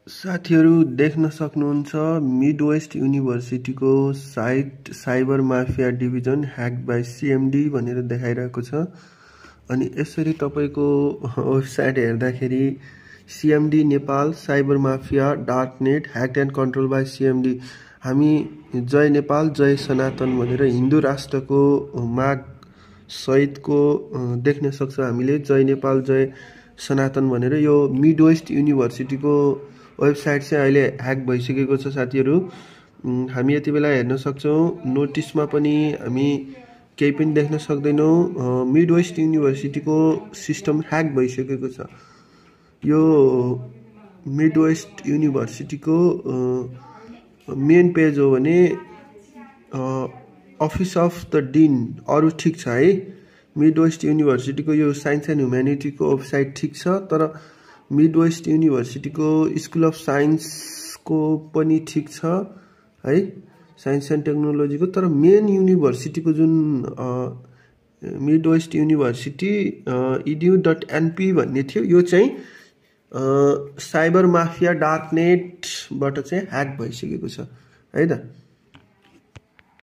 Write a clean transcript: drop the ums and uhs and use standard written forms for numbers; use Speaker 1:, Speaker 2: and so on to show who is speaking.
Speaker 1: साथीहरू देख्न सक्नुहुन्छ मिडवेस्ट युनिभर्सिटीको site cyber mafia division hack by CMD भनेर देखाइरहेको छ। अनि यसरी तपाईको वेबसाइट हेर्दाखेरि CMD Nepal cyber mafia .net hacked and control by CMD. हामी जय नेपाल जय सनातन भनेर हिन्दू राष्ट्रको माग सहितको देख्न सक्छौँ हामीले जय नेपाल जय सनातन भनेर। यो मिडवेस्ट युनिभर्सिटीको वेबसाइट चाहिँ अहिले ह्याक भइसकेको छ साथीहरू। हामी यति बेला हेर्न सक्छौँ नोटिसमा पनि हामी केही पनि देख्न सक्दैनौँ। मिडवेस्ट युनिभर्सिटीको सिस्टम ह्याक भइसकेको छ। यो मिडवेस्ट युनिभर्सिटीको मेन पेज हो भने अफिस अफ द डिन अरू ठिक छ है। मिडवेस्ट युनिभर्सिटीको यो साइन्स एन्ड ह्युम्यानिटीको वेबसाइट ठिक छ, तर मिडवेस्ट युनिभर्सिटीको स्कुल अफ साइन्सको पनि ठिक छ है, साइन्स एन्ड टेक्नोलोजीको। तर मेन युनिभर्सिटीको जुन मिडवेस्ट युनिभर्सिटी edu.np भन्ने थियो, यो चाहिँ साइबर माफिया .net बाट चाहिँ ह्याक भइसकेको छ है त।